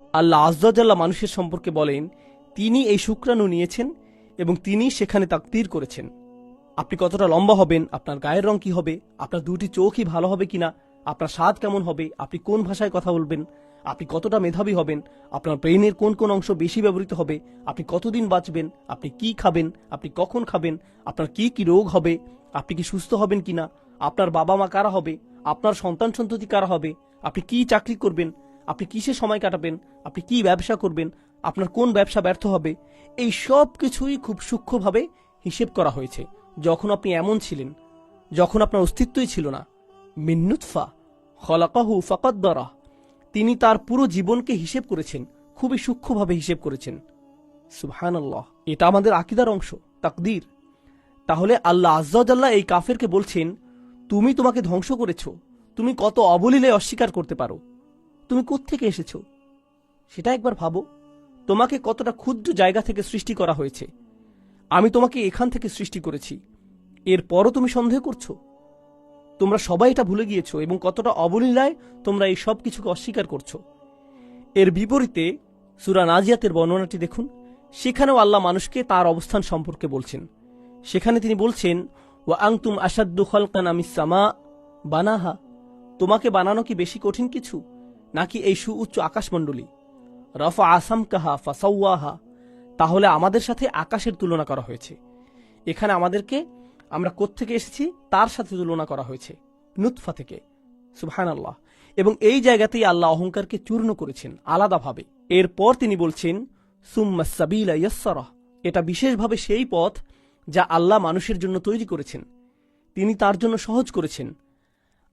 আল্লাহ আজ্জা জাল্লা মানুষের সম্পর্কে বলেন, তিনি এই শুক্রাণু নিয়েছেন এবং তিনি সেখানে তাকদীর করেছেন আপনি কতটা লম্বা হবেন, আপনার গায়ের রং কি হবে, আপনার দুটি চোখই ভালো হবে কিনা, আপনার স্বাদ কেমন হবে, আপনি কোন ভাষায় কথা বলবেন, আপনি কতটা মেধাবী হবেন, আপনার ব্রেনের কোন কোন অংশ বেশি ব্যবহৃত হবে, আপনি কতদিন বাঁচবেন, আপনি কি খাবেন, আপনি কখন খাবেন, আপনার কি কি রোগ হবে, আপনি কি সুস্থ হবেন কিনা, আপনার বাবা মা কারা হবে, আপনার সন্তান সন্ততি কারা হবে, আপনি কি চাকরি করবেন, আপনি কিসে সময় কাটাবেন, আপনি কি ব্যবসা করবেন, আপনার কোন ব্যবসা ব্যর্থ হবে, এই সব কিছুই খুব সূক্ষ্মভাবে হিসেব করা হয়েছে যখন আপনি এমন ছিলেন, যখন আপনার অস্তিত্বই ছিল না। মিন নুতফা খলাকাহু ফাকাদ্দারাহ, তিনি তার পুরো জীবনকে হিসেব করেছেন, খুবই সূক্ষ্মভাবে হিসেব করেছেন। সুবহানাল্লাহ, এটা আমাদের আকীদার অংশ, তাকদীর। তাহলে আল্লাহ আজ্জা জাল্লা এই কাফেরকে বলছেন, তুমি তোমাকে ধ্বংস করেছো, তুমি কত অবলীলায় অস্বীকার করতে পারো, তুমি কোত্থেকে এসেছো সেটা একবার ভাবো। তোমাকে কতটা ক্ষুদ্র জায়গা থেকে সৃষ্টি করা হয়েছে, আমি তোমাকে এখান থেকে সৃষ্টি করেছি, এরপরও তুমি সন্দেহ করছো। তোমরা সবাই এটা ভুলে গিয়েছো এবং কতটা অবলীলায় তোমরা এই সব কিছুকে অস্বীকার করছো। এর বিপরীতে সূরা নাজিয়াতের বর্ণনাটি দেখুন, সেখানেও আল্লাহ মানুষকে তার অবস্থান সম্পর্কে বলছেন। সেখানে তিনি বলছেন, ওয়া আনতুম আশাদ্দু খালকান আমিস সামা বানাহা, তোমাকে বানানো কি বেশি কঠিন কিছু, নাকি এই সুউচ্চ আকাশমণ্ডলী। রাফা আসামকাহা ফাসাওয়াহা, তাহলে আমাদের সাথে আকাশের তুলনা করা হয়েছে। এখানে আমাদেরকে আমরা কোত্থেকে এসেছি তার সাথে তুলনা করা হয়েছে, নুতফা থেকে। সুবহানাল্লাহ। এবং এই জায়গাতেই আল্লাহ অহংকারকে চূর্ণ করেছেন আলাদাভাবে। এরপর তিনি বলছেন, সুম্মা সাবিলা ইয়াসসারাহ, এটা বিশেষভাবে সেই পথ যা আল্লাহ মানুষের জন্য তৈরি করেছেন, তিনি তার জন্য সহজ করেছেন।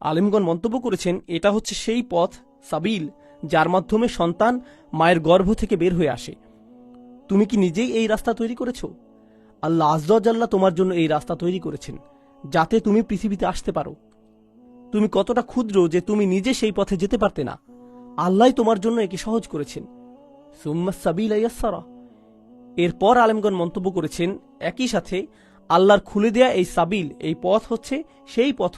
আলেমগণ মন্তব্য করেছেন, এটা হচ্ছে সেই পথ সাবিল যার মাধ্যমে সন্তান মায়ের গর্ভ থেকে বের হয়ে আসে। তুমি কি নিজেই এই রাস্তা তৈরি করেছো? আল্লাহ আজ্জা জাল্লা তোমার জন্য এই রাস্তা তৈরি করেছেন যাতে তুমি পৃথিবীতে আসতে পারো। তুমি কতটা ক্ষুদ্র যে তুমি নিজে সেই পথে যেতে পারতে না, আল্লাহ তোমার জন্য একে সহজ করেছেন। সুম্মা সাবিলা ইয়াসসারা, এরপর আলেমগণ মন্তব্য করেছেন, একই সাথে আল্লাহর খুলে দেয়া এই সাবিল, এই পথ হচ্ছে সেই পথ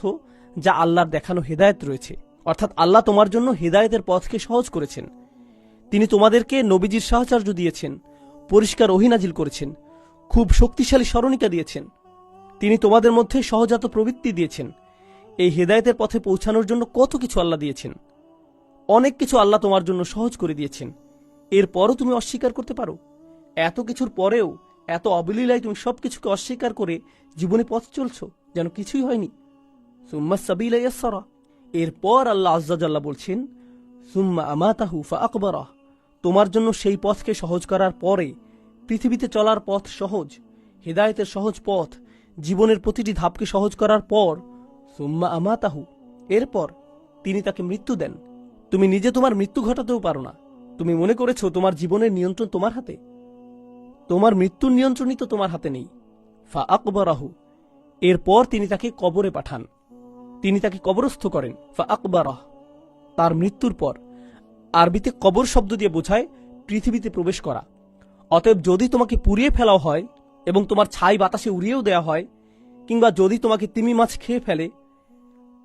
যা আল্লাহর দেখানো হেদায়েত রয়েছে, অর্থাৎ আল্লাহ তোমার জন্য হেদায়েতের পথকে সহজ করেছেন। তিনি তোমাদেরকে নবীজির সাহচর্য দিয়েছেন, পরিষ্কার ওহী নাজিল করেছেন, খুব শক্তিশালী স্মরণিকা দিয়েছেন, তিনি তোমাদের মধ্যে সহজাত প্রবৃত্তি দিয়েছেন। এই হেদায়েতের পথে পৌঁছানোর জন্য কত কিছু আল্লাহ দিয়েছেন, অনেক কিছু আল্লাহ তোমার জন্য সহজ করে দিয়েছেন। এরপরও তুমি অস্বীকার করতে পারো? এত কিছুর পরেও এত অবলীলায় তুমি সবকিছুকে অস্বীকার করে জীবনে পথ চলছো যেন কিছুই হয়নি। সুম্মা সাবিলা ইয়াসসারা, এরপর আল্লাহ আজ্জা জাল্লা বলছেন, সুম্মা আমাতাহু ফাআকবারাহ, তোমার জন্য সেই পথকে সহজ করার পরে, পৃথিবীতে চলার পথ সহজ, হেদায়েতের সহজ পথ, জীবনের প্রতিটি ধাপকে সহজ করার পর, সুম্মা আমাতাহু, এরপর তিনি তাকে মৃত্যু দেন। তুমি নিজে তোমার মৃত্যু ঘটাতেও পারো না। তুমি মনে করেছো তোমার জীবনের নিয়ন্ত্রণ তোমার হাতে, তোমার মৃত্যুর নিয়ন্ত্রণই তো তোমার হাতে নেই। ফাআকবারাহু, এরপর তিনি তাকে কবরে পাঠান, তিনি তাকে কবরস্থ করেন। ফাআকবারাহ, তার মৃত্যুর পর। আরবিতে কবর শব্দ দিয়ে বোঝায় পৃথিবীতে প্রবেশ করা। অতএব যদি তোমাকে পুড়িয়ে ফেলাও হয় এবং তোমার ছাই বাতাসে উড়িয়েও দেওয়া হয়, কিংবা যদি তোমাকে তিমি মাছ খেয়ে ফেলে,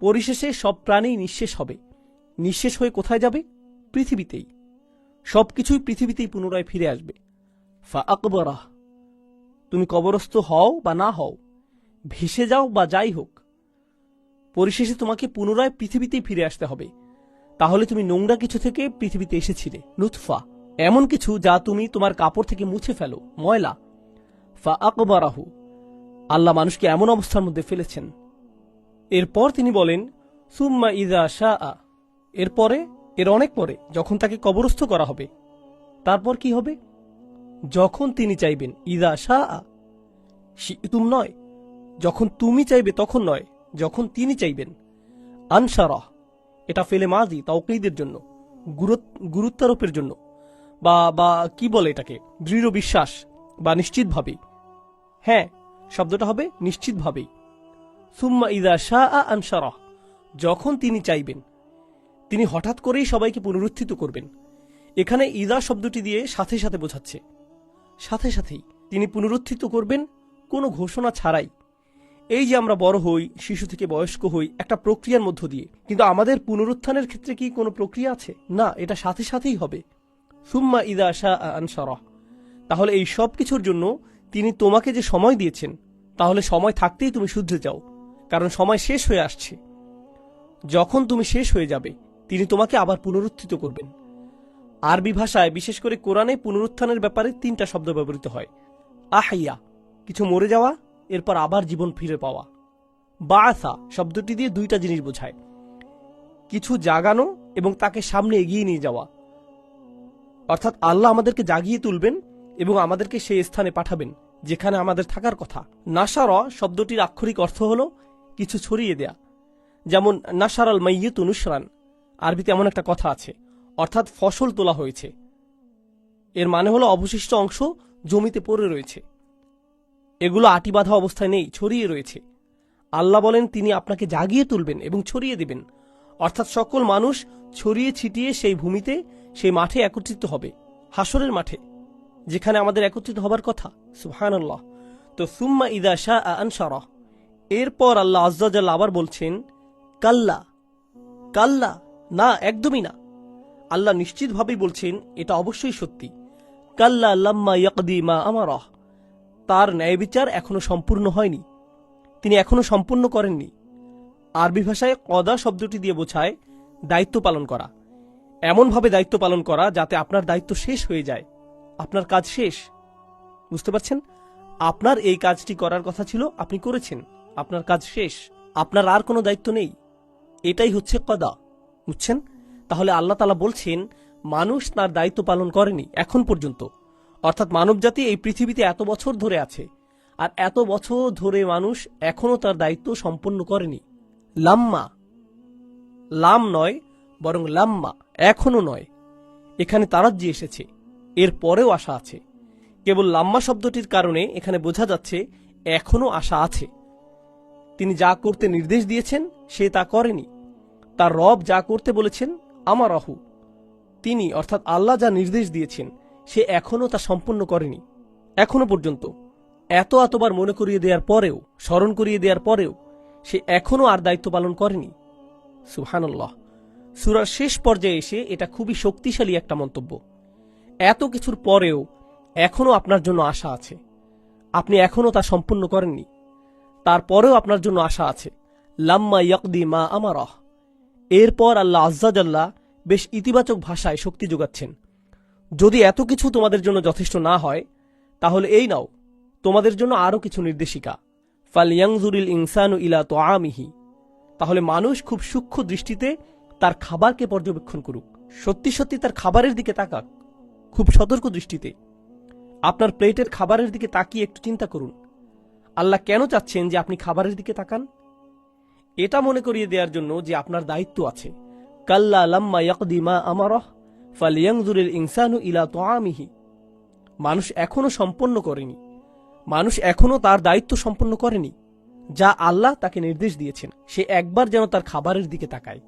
পরিশেষে সব প্রাণী নিঃশেষ হবে। নিঃশেষ হয়ে কোথায় যাবে? পৃথিবীতেই। সবকিছুই পৃথিবীতেই পুনরায় ফিরে আসবে। ফাআকবারাহ, তুমি কবরস্থ হও বা না হও, ভেসে যাও বা যাই হোক, পরিশেষে তোমাকে পুনরায় পৃথিবীতেই ফিরে আসতে হবে। তাহলে তুমি নোংরা কিছু থেকে পৃথিবীতে এসেছিলে, নুতফা, এমন কিছু যা তুমি তোমার কাপড় থেকে মুছে ফেলো, ময়লা। ফাআকবারাহু, আল্লাহ মানুষকে এমন অবস্থার মধ্যে ফেলেছেন। এরপর তিনি বলেন, সুম্মা ইযা শাআ, এরপরে, এর অনেক পরে, যখন তাকে কবরস্থ করা হবে, তারপর কি হবে? যখন তিনি চাইবেন। ইযা শাআ, শি'তুম নয়, যখন তুমি চাইবে তখন নয়, যখন তিনি চাইবেন। আনশারাহ, এটা ফেলে মাজি তাওকীদের জন্য, গুরুত্বারোপের জন্য, বা কি বলে এটাকে, দৃঢ় বিশ্বাস বা নিশ্চিতভাবেই। হ্যাঁ, শব্দটা হবে নিশ্চিতভাবেই। সুম্মা ইযা শাআ আনশারাহ, যখন তিনি চাইবেন, তিনি হঠাৎ করেই সবাইকে পুনরুত্থিত করবেন। এখানে ইযা শব্দটি দিয়ে সাথে সাথে বোঝাচ্ছে, সাথে সাথেই তিনি পুনরুত্থিত করবেন, কোনো ঘোষণা ছাড়াই। এই যে আমরা বড় হই, শিশু থেকে বয়স্ক হই একটা প্রক্রিয়ার মধ্য দিয়ে, কিন্তু আমাদের পুনরুত্থানের ক্ষেত্রে কি কোনো প্রক্রিয়া আছে? না, এটা সাথে সাথেই হবে। সুম্মা ইদা শাআ আনশারাহ, তাহলে এই সব কিছুর জন্য তিনি তোমাকে যে সময় দিয়েছেন, তাহলে সময় থাকতেই তুমি শুধরে যাও, কারণ সময় শেষ হয়ে আসছে। যখন তুমি শেষ হয়ে যাবে তিনি তোমাকে আবার পুনরুত্থিত করবেন। আরবি ভাষায় বিশেষ করে কোরআনে পুনরুত্থানের ব্যাপারে 3টা শব্দ ব্যবহৃত হয়। আহইয়া, কিছু মরে যাওয়া, এরপর আবার জীবন ফিরে পাওয়া। বাআসা শব্দটি দিয়ে 2টা জিনিস বোঝায়, কিছু জাগানো এবং তাকে সামনে এগিয়ে নিয়ে যাওয়া। অর্থাৎ আল্লাহ আমাদেরকে জাগিয়ে তুলবেন এবং আমাদেরকে সেই স্থানে পাঠাবেন যেখানে আমাদের থাকার কথা। নাসারা শব্দটির আক্ষরিক অর্থ হল কিছু ছড়িয়ে দেয়া, যেমন নাসার আল মাইয়িতু নুসরান, আরবিতে এমন একটা কথা আছে, অর্থাৎ ফসল তোলা হয়েছে। এর মানে হলো অবশিষ্ট অংশ জমিতে পড়ে রয়েছে, এগুলো আটি বাঁধা অবস্থায় নেই, ছড়িয়ে রয়েছে। আল্লাহ বলেন তিনি আপনাকে জাগিয়ে তুলবেন এবং ছড়িয়ে দিবেন, অর্থাৎ সকল মানুষ ছড়িয়ে ছিটিয়ে সেই ভূমিতে, সেই মাঠে একত্রিত হবে, হাসরের মাঠে, যেখানে আমাদের একত্রিত হবার কথা। সুবহানাল্লাহ। তো সুম্মা ইদা শাআ আনশারাহ, এরপর আল্লাহ আজ্জা ওয়া জাল্লা আবার বলছেন কাল্লা, কাল্লা, না, একদমই না। আল্লাহ নিশ্চিতভাবেই বলছেন এটা অবশ্যই সত্যি। কাল্লা লাম্মা ইয়াকদি মা আমারাহ, তার ন্যায় বিচার এখনো সম্পূর্ণ হয়নি, তিনি এখনো সম্পূর্ণ করেননি। আরবি ভাষায় কদা শব্দটি দিয়ে বোঝায় দায়িত্ব পালন করা, এমনভাবে দায়িত্ব পালন করা যাতে আপনার দায়িত্ব শেষ হয়ে যায়, আপনার কাজ শেষ। বুঝতে পারছেন? আপনার এই কাজটি করার কথা ছিল, আপনি করেছেন, আপনার কাজ শেষ, আপনার আর কোনো দায়িত্ব নেই। এটাই হচ্ছে কদা। বুঝছেন? তাহলে আল্লাহ তাআলা বলছেন মানুষ তার দায়িত্ব পালন করেনি এখন পর্যন্ত, অর্থাৎ মানবজাতি এই পৃথিবীতে এত বছর ধরে আছে, আর এত বছর ধরে মানুষ এখনো তার দায়িত্ব সম্পন্ন করেনি। লাম্মা, লাম নয় বরং লাম্মা, এখনো নয়। এখানে তারাজ্জি এসেছে, এর পরেও আশা আছে। কেবল লাম্মা শব্দটির কারণে এখানে বোঝা যাচ্ছে এখনো আশা আছে। তিনি যা করতে নির্দেশ দিয়েছেন সে তা করেনি, তার রব যা করতে বলেছেন আমারাহু, তিনি অর্থাৎ আল্লাহ যা নির্দেশ দিয়েছেন সে এখনো তা সম্পন্ন করেনি। এখনো পর্যন্ত এতবার মনে করিয়ে দেওয়ার পরেও, স্মরণ করিয়ে দেওয়ার পরেও সে এখনো আর দায়িত্ব পালন করেনি। সুবহানাল্লাহ। সূরার শেষ পর্যায়ে এসে এটা খুবই শক্তিশালী একটা মন্তব্য। এত কিছুর পরেও এখনো আপনার জন্য আশা আছে, আপনি এখনো তা সম্পূর্ণ করেননি, তারপরেও আপনার জন্য আশা আছে। লাম্মা ইয়াকদি মা আমারাহ, এরপর আল্লাহ আজ্জা জাল্লা বেশ ইতিবাচক ভাষায় শক্তি যোগাচ্ছেন। যদি এত কিছু তোমাদের জন্য যথেষ্ট না হয়, তাহলে এই নাও তোমাদের জন্য আরো কিছু নির্দেশিকা। ফালইয়ানজুরিল ইনসানু ইলা তুআমিহি, তাহলে মানুষ খুব সূক্ষ্ম দৃষ্টিতে তার খাবারকে পর্যবেক্ষণ করুক, সত্যি সত্যি তার খাবারের দিকে তাকাক, খুব সতর্ক দৃষ্টিতে। আপনার প্লেটের খাবারের দিকে তাকিয়ে একটু চিন্তা করুন, আল্লাহ কেন চাচ্ছেন যে আপনি খাবারের দিকে তাকান? এটা মনে করিয়ে দেওয়ার জন্য যে আপনার দায়িত্ব আছে। কাল্লা লাম্মা ইয়াকদি মা আমারাহ ফালইয়ানজুরিল ইনসানু ইলা তুআমিহি, মানুষ এখনো সম্পন্ন করেনি, মানুষ এখনো তার দায়িত্ব সম্পন্ন করেনি যা আল্লাহ তাকে নির্দেশ দিয়েছেন। সে একবার যেন তার খাবারের দিকে তাকায়।